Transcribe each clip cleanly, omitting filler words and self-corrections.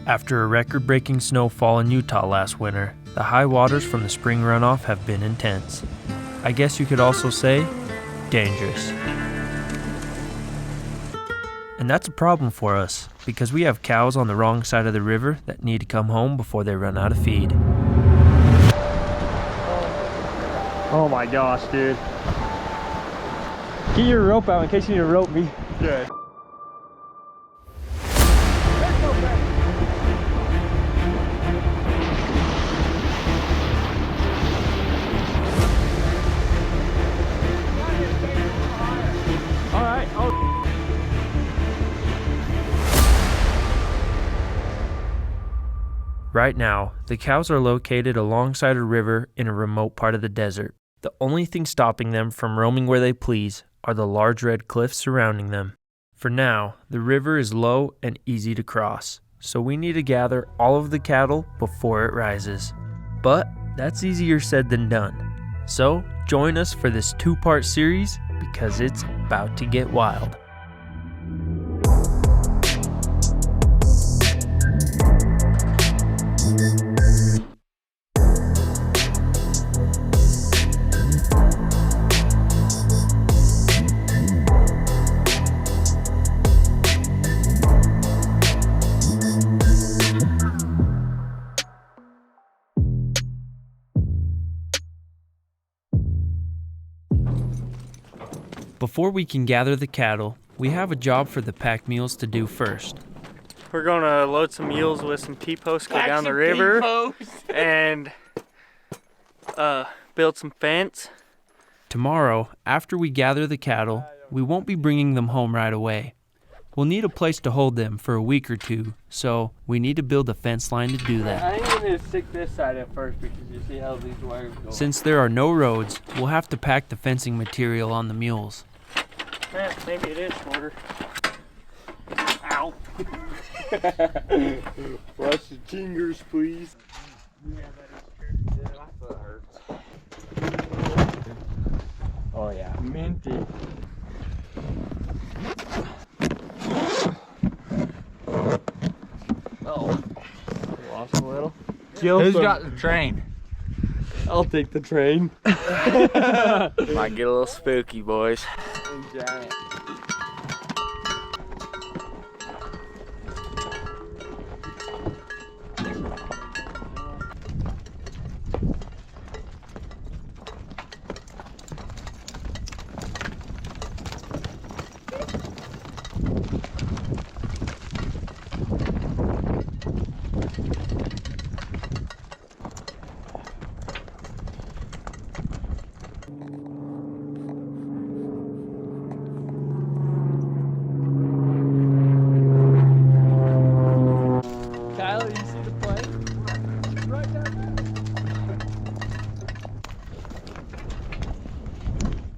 After a record-breaking snowfall in Utah last winter, the high waters from the spring runoff have been intense. I guess you could also say, dangerous. And that's a problem for us, because we have cows on the wrong side of the river that need to come home before they run out of feed. Oh my gosh, dude. Get your rope out in case you need to rope me. Okay. Right now, the cows are located alongside a river in a remote part of the desert. The only thing stopping them from roaming where they please are the large red cliffs surrounding them. For now, the river is low and easy to cross, so we need to gather all of the cattle before it rises. But that's easier said than done. So join us for this two-part series because it's about to get wild. Before we can gather the cattle, we have a job for the pack mules to do first. We're gonna load some mules with some T-posts, go down the river, and build some fence. Tomorrow, after we gather the cattle, we won't be bringing them home right away. We'll need a place to hold them for a week or two, so we need to build a fence line to do that. I think we need to stick this side at first because you see how these wires go. Since there are no roads, we'll have to pack the fencing material on the mules. Maybe it is shorter. Ow. Wash your fingers, please. Yeah, my foot hurts. Oh yeah, minty. Oh, lost a little. Who's got the train? I'll take the train. Might get a little spooky, boys. Giant.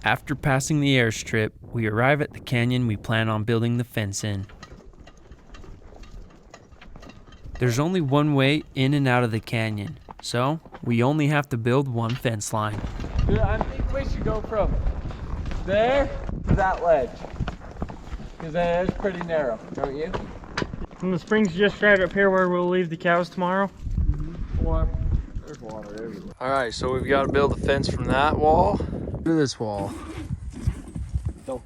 After passing the airstrip, we arrive at the canyon we plan on building the fence in. There's only one way in and out of the canyon, so we only have to build one fence line. Dude, I think we should go from there to that ledge. Because that is pretty narrow, don't you? And the spring's just right up here where we'll leave the cows tomorrow. Water. There's water everywhere. Alright, so we've got to build a fence from that wall to this wall. Go.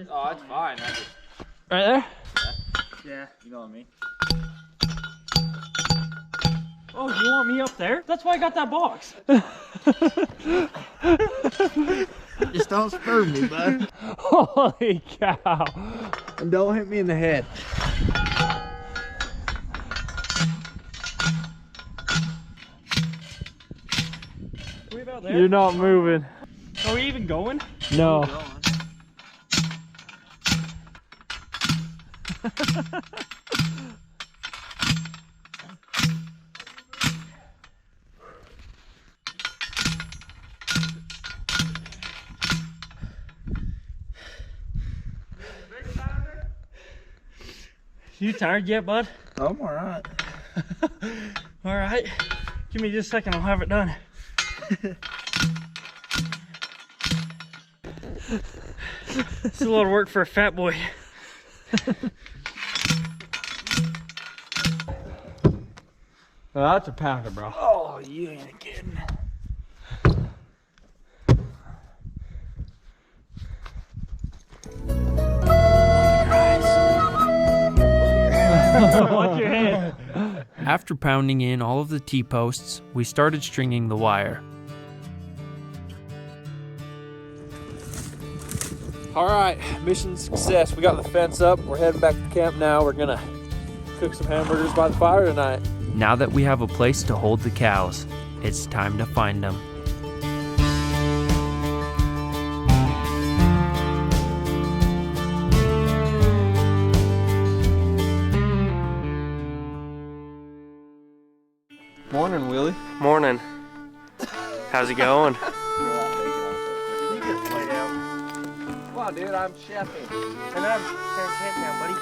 Oh, it's fine. Right there? Yeah. You know what I mean? Oh, you want me up there? That's why I got that box. Just don't spur me, bud. Holy cow. And don't hit me in the head. You're not moving. Are we even going? No. You tired yet, bud? I'm alright. Alright. Give me just a second, I'll have it done. It's a lot of work for a fat boy. Well, that's a pounder, bro. Oh, you ain't kidding. Watch your head. After pounding in all of the T-posts, we started stringing the wire. All right, mission success. We got the fence up. We're heading back to camp now. We're gonna cook some hamburgers by the fire tonight. Now that we have a place to hold the cows, it's time to find them. Morning, Willie. Morning. How's it going? You just lay down. Wow, dude, I'm chefing. And I'm tearing camp down, buddy.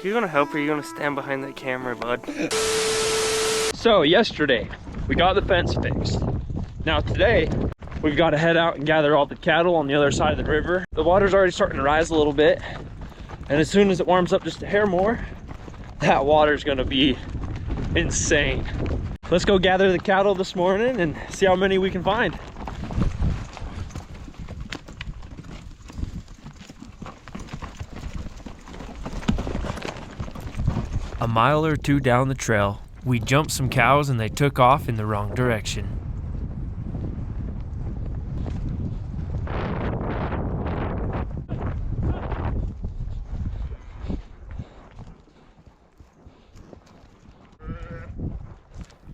You gonna help or you gonna stand behind that camera, bud? So yesterday, we got the fence fixed. Now today, we've got to head out and gather all the cattle on the other side of the river. The water's already starting to rise a little bit. And as soon as it warms up just a hair more, that water's gonna be insane. Let's go gather the cattle this morning and see how many we can find. A mile or two down the trail, we jumped some cows and they took off in the wrong direction.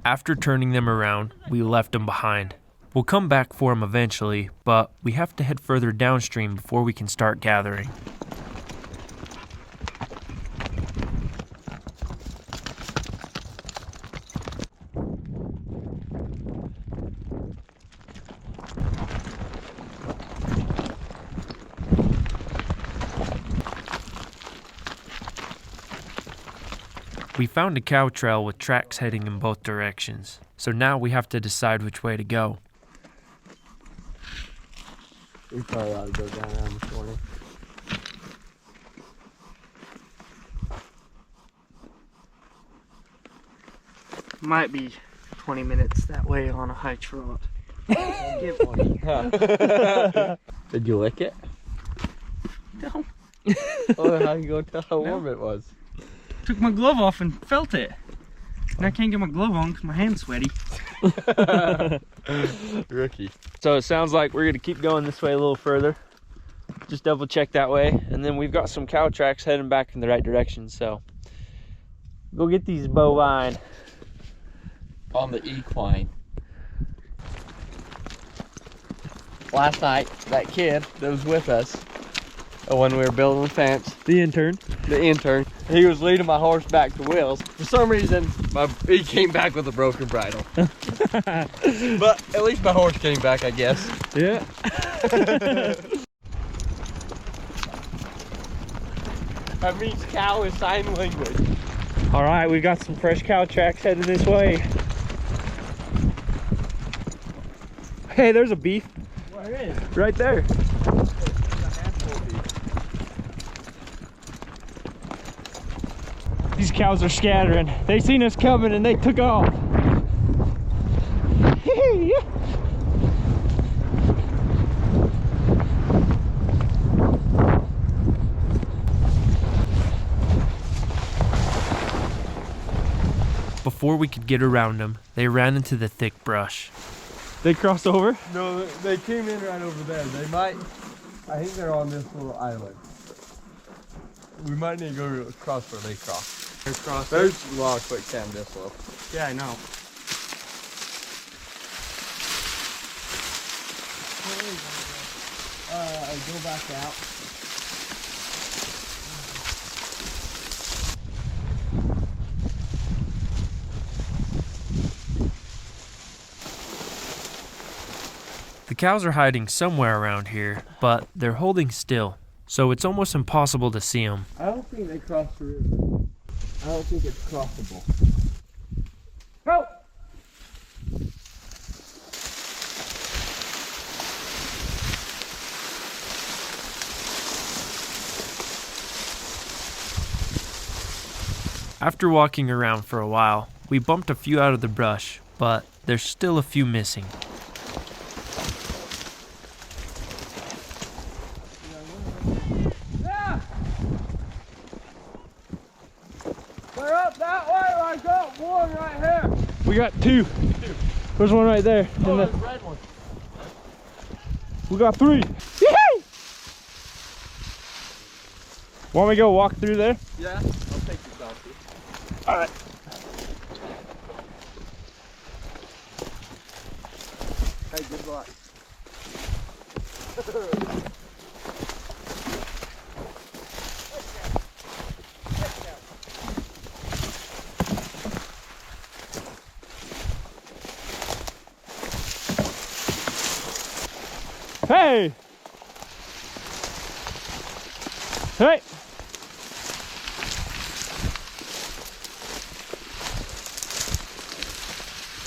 After turning them around, we left them behind. We'll come back for them eventually, but we have to head further downstream before we can start gathering. We found a cow trail with tracks heading in both directions, so now we have to decide which way to go. We probably ought to go down around this morning. Might be 20 minutes that way on a high trot. Get one. Did you lick it? No. Oh, how you gonna tell how warm it was? Took my glove off and felt it. And I can't get my glove on because my hand's sweaty. Rookie. So it sounds like we're gonna keep going this way a little further. Just double check that way, and then we've got some cow tracks heading back in the right direction, so go get these bovine. On the equine. Last night, that kid that was with us when we were building the fence, The intern. he was leading my horse back to Will's. For some reason, he came back with a broken bridle. But at least my horse came back, I guess. Yeah. That means cow is sign language. All right, we got some fresh cow tracks heading this way. Hey, there's a beef. Where is? Right there. These cows are scattering. They seen us coming and they took off. Before we could get around them, they ran into the thick brush. They crossed over. No, they came in right over there. They might, I think they're on this little island. We might need to go across where they cross. There's a lot of quicksand this low. Yeah, I know. Go back out. The cows are hiding somewhere around here, but they're holding still, so it's almost impossible to see them. I don't think they crossed the river. I don't think it's crossable. Go! After walking around for a while, we bumped a few out of the brush, but there's still a few missing. Yeah! They're up that way, I got one right here. We got two. There's one right there. Oh, there's a red one. We got three. Yee-hee! Want me to go walk through there? Yeah, I'll take your donkey. All right. Hey, good luck. Hey! Hey!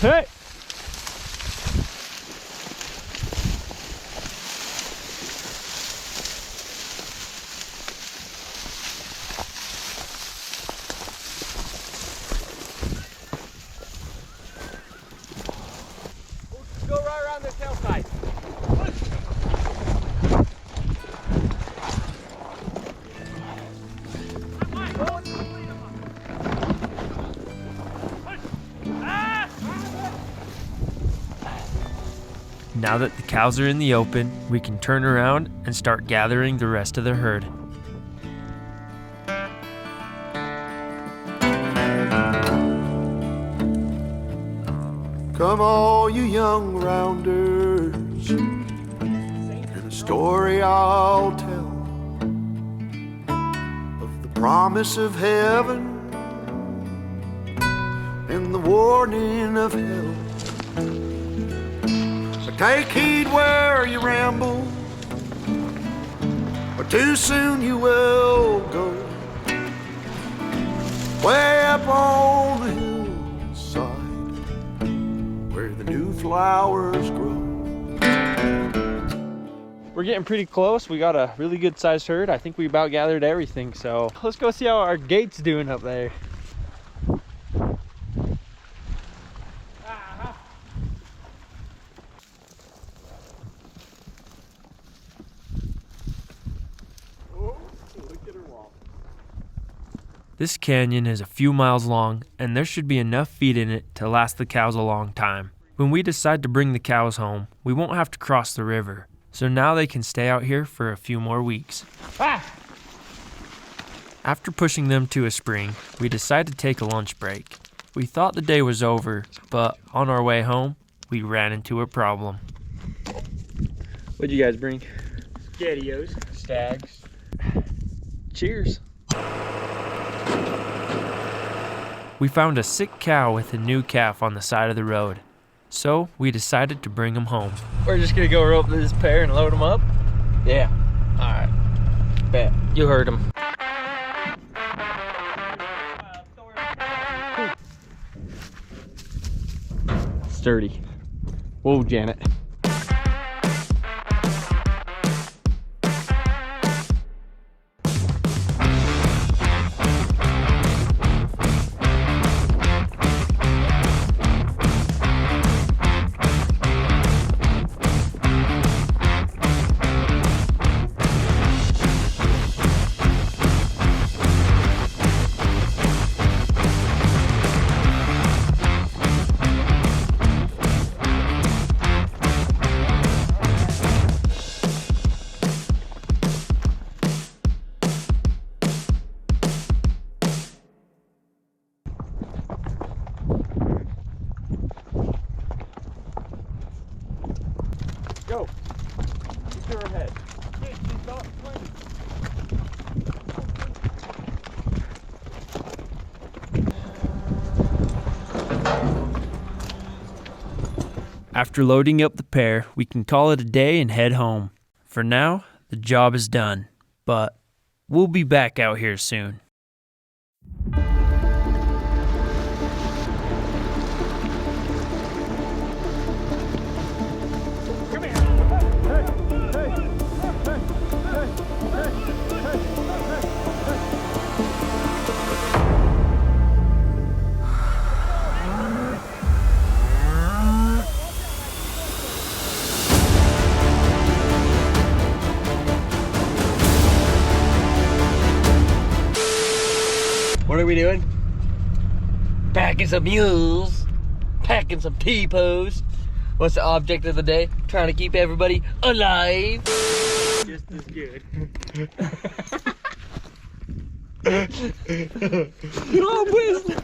Hey! Go right around this hillside. Now that the cows are in the open, we can turn around and start gathering the rest of the herd. Come all you young rounders, and a story I'll tell of the promise of heaven and the warning of hell. So take heed where you ramble, or too soon you will go way up on the hillside where the new flowers grow. We're getting pretty close. We got a really good sized herd. I think we about gathered everything. So let's go see how our gate's doing up there. This canyon is a few miles long, and there should be enough feed in it to last the cows a long time. When we decide to bring the cows home, we won't have to cross the river, so now they can stay out here for a few more weeks. After pushing them to a spring, we decided to take a lunch break. We thought the day was over, but on our way home, we ran into a problem. What'd you guys bring? Spaghettios. Stags. Cheers. We found a sick cow with a new calf on the side of the road, so we decided to bring them home. We're just gonna go rope this pair and load them up? Yeah. All right. Bet. You heard him. Sturdy. Whoa, Janet. Go. Get your head. After loading up the pair, we can call it a day and head home. For now, the job is done, but we'll be back out here soon. What are we doing? Packing some mules, packing some T-posts. What's the object of the day? Trying to keep everybody alive. Just as good. Oh, pues.